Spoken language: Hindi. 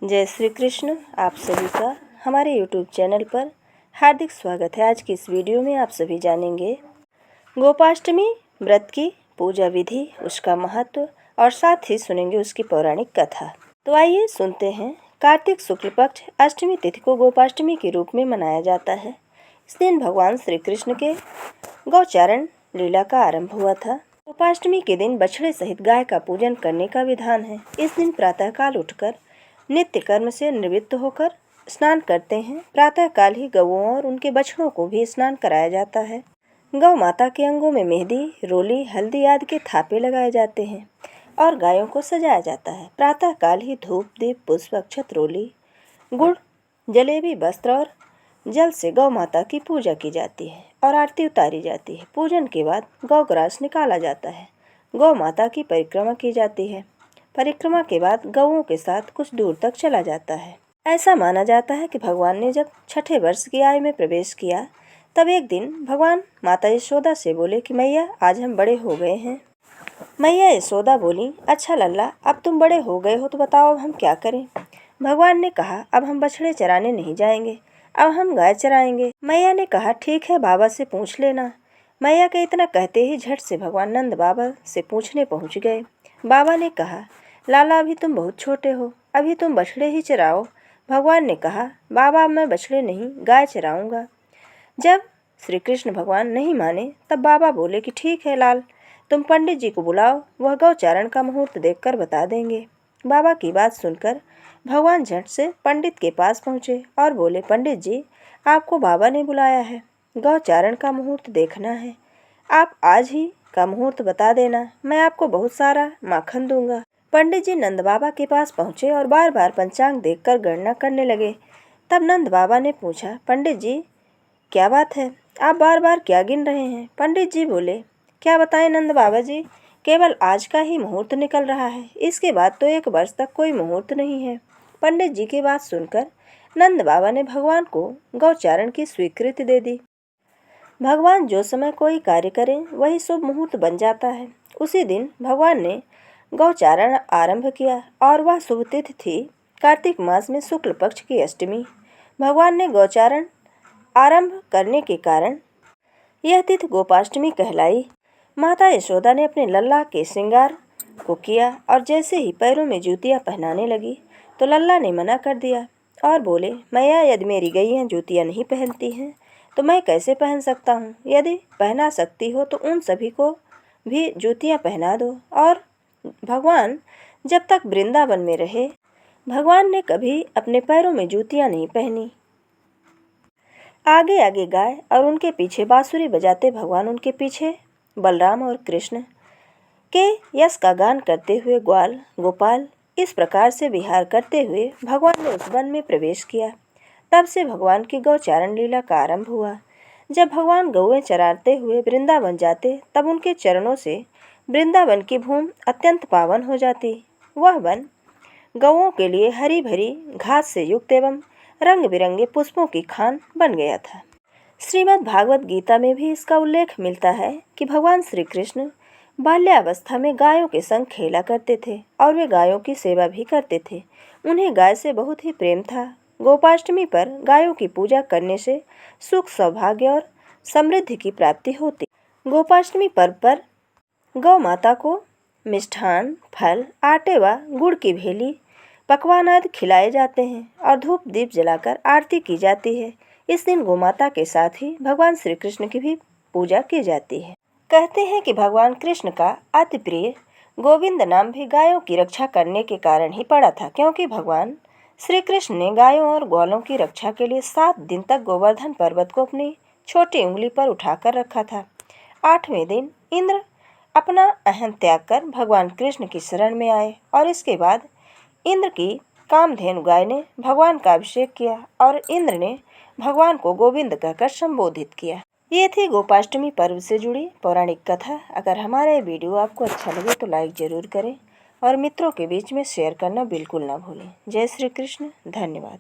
जय श्री कृष्ण। आप सभी का हमारे YouTube चैनल पर हार्दिक स्वागत है। आज की इस वीडियो में आप सभी जानेंगे गोपाष्टमी व्रत की पूजा विधि, उसका महत्व और साथ ही सुनेंगे उसकी पौराणिक कथा। तो आइए सुनते हैं। कार्तिक शुक्ल पक्ष अष्टमी तिथि को गोपाष्टमी के रूप में मनाया जाता है। इस दिन भगवान श्री कृष्ण के गौचारण लीला का आरंभ हुआ था। गोपाष्टमी के दिन बछड़े सहित गाय का पूजन करने का विधान है। इस दिन प्रातःकाल उठकर नित्य कर्म से निवृत्त होकर स्नान करते हैं। प्रातःकाल ही गौओं और उनके बछड़ों को भी स्नान कराया जाता है। गौ माता के अंगों में मेहंदी, रोली, हल्दी आदि के थापे लगाए जाते हैं और गायों को सजाया जाता है। प्रातःकाल ही धूप, दीप, पुष्प, अक्षत, रोली, गुड़, जलेबी, वस्त्र और जल से गौ माता की पूजा की जाती है और आरती उतारी जाती है। पूजन के बाद गौग्रास निकाला जाता है। गौ माता की परिक्रमा की जाती है। परिक्रमा के बाद गौओं के साथ कुछ दूर तक चला जाता है। ऐसा माना जाता है कि भगवान ने जब छठे वर्ष की आयु में प्रवेश किया तब एक दिन भगवान माता यशोदा से बोले कि मैया, आज हम बड़े हो गए हैं। मैया यशोदा बोली, अच्छा लल्ला, अब तुम बड़े हो गए हो तो बताओ अब हम क्या करें। भगवान ने कहा, अब हम बछड़े चराने नहीं जाएंगे, अब हम गाय चराएंगे। मैया ने कहा, ठीक है, बाबा से पूछ लेना। मैया के इतना कहते ही झट से भगवान नंद बाबा से पूछने पहुंच गए। बाबा ने कहा, लाला, अभी तुम बहुत छोटे हो, अभी तुम बछड़े ही चराओ। भगवान ने कहा, बाबा, मैं बछड़े नहीं गाय चराऊंगा। जब श्री कृष्ण भगवान नहीं माने तब बाबा बोले कि ठीक है लाल, तुम पंडित जी को बुलाओ, वह गौचारण का मुहूर्त देखकर बता देंगे। बाबा की बात सुनकर भगवान झट से पंडित के पास पहुँचे और बोले, पंडित जी, आपको बाबा ने बुलाया है, गौचारण का मुहूर्त देखना है। आप आज ही का मुहूर्त बता देना, मैं आपको बहुत सारा माखन दूंगा। पंडित जी नंद बाबा के पास पहुँचे और बार बार पंचांग देखकर गणना करने लगे। तब नंद बाबा ने पूछा, पंडित जी, क्या बात है, आप बार बार क्या गिन रहे हैं। पंडित जी बोले, क्या बताएं नंद बाबा जी, केवल आज का ही मुहूर्त निकल रहा है, इसके बाद तो 1 वर्ष तक कोई मुहूर्त नहीं है। पंडित जी की बात सुनकर नंद बाबा ने भगवान को गौचारण की स्वीकृति दे दी। भगवान जो समय कोई कार्य करें वही शुभ मुहूर्त बन जाता है। उसी दिन भगवान ने गौचारण आरंभ किया और वह शुभ तिथि थी कार्तिक मास में शुक्ल पक्ष की अष्टमी। भगवान ने गौचारण आरंभ करने के कारण यह तिथि गोपाष्टमी कहलाई। माता यशोदा ने अपने लल्ला के श्रृंगार को किया और जैसे ही पैरों में जूतियां पहनाने लगी तो लल्ला ने मना कर दिया और बोले, मैया, यदि मेरी गैयां जूतियां नहीं पहनती हैं तो मैं कैसे पहन सकता हूँ। यदि पहना सकती हो तो उन सभी को भी जूतियां पहना दो। और भगवान जब तक वृंदावन में रहे, भगवान ने कभी अपने पैरों में जूतियां नहीं पहनी। आगे आगे गाय और उनके पीछे बांसुरी बजाते भगवान, उनके पीछे बलराम और कृष्ण के यश का गान करते हुए ग्वाल, गोपाल इस प्रकार से विहार करते हुए भगवान ने उस वन में प्रवेश किया। तब से भगवान की गौचारण लीला का आरंभ हुआ। जब भगवान गौएं चराते हुए वृंदावन जाते तब उनके चरणों से वृंदावन की भूमि अत्यंत पावन हो जाती। वह वन गौओं के लिए हरी भरी घास से युक्त एवं रंग बिरंगे पुष्पों की खान बन गया था। श्रीमद् भागवत गीता में भी इसका उल्लेख मिलता है कि भगवान श्री कृष्ण बाल्यावस्था में गायों के संग खेला करते थे और वे गायों की सेवा भी करते थे। उन्हें गाय से बहुत ही प्रेम था। गोपाष्टमी पर गायों की पूजा करने से सुख, सौभाग्य और समृद्धि की प्राप्ति होती। गोपाष्टमी पर्व पर गौ माता को मिष्ठान, फल, आटे व गुड़ की भेली, पकवान आदि खिलाए जाते हैं और धूप दीप जलाकर आरती की जाती है। इस दिन गोमाता के साथ ही भगवान श्री कृष्ण की भी पूजा की जाती है। कहते हैं कि भगवान कृष्ण का अति प्रिय गोविंद नाम भी गायों की रक्षा करने के कारण ही पड़ा था, क्योंकि भगवान श्री कृष्ण ने गायों और ग्वालों की रक्षा के लिए 7 दिन तक गोवर्धन पर्वत को अपनी छोटी उंगली पर उठाकर रखा था। 8वें दिन इंद्र अपना अहम त्याग कर भगवान कृष्ण की शरण में आए और इसके बाद इंद्र की कामधेनु गाय ने भगवान का अभिषेक किया और इंद्र ने भगवान को गोविंद कहकर संबोधित किया। ये थी गोपाष्टमी पर्व से जुड़ी पौराणिक कथा। अगर हमारा ये वीडियो आपको अच्छा लगे तो लाइक जरूर करें और मित्रों के बीच में शेयर करना बिल्कुल ना भूलें। जय श्री कृष्ण। धन्यवाद।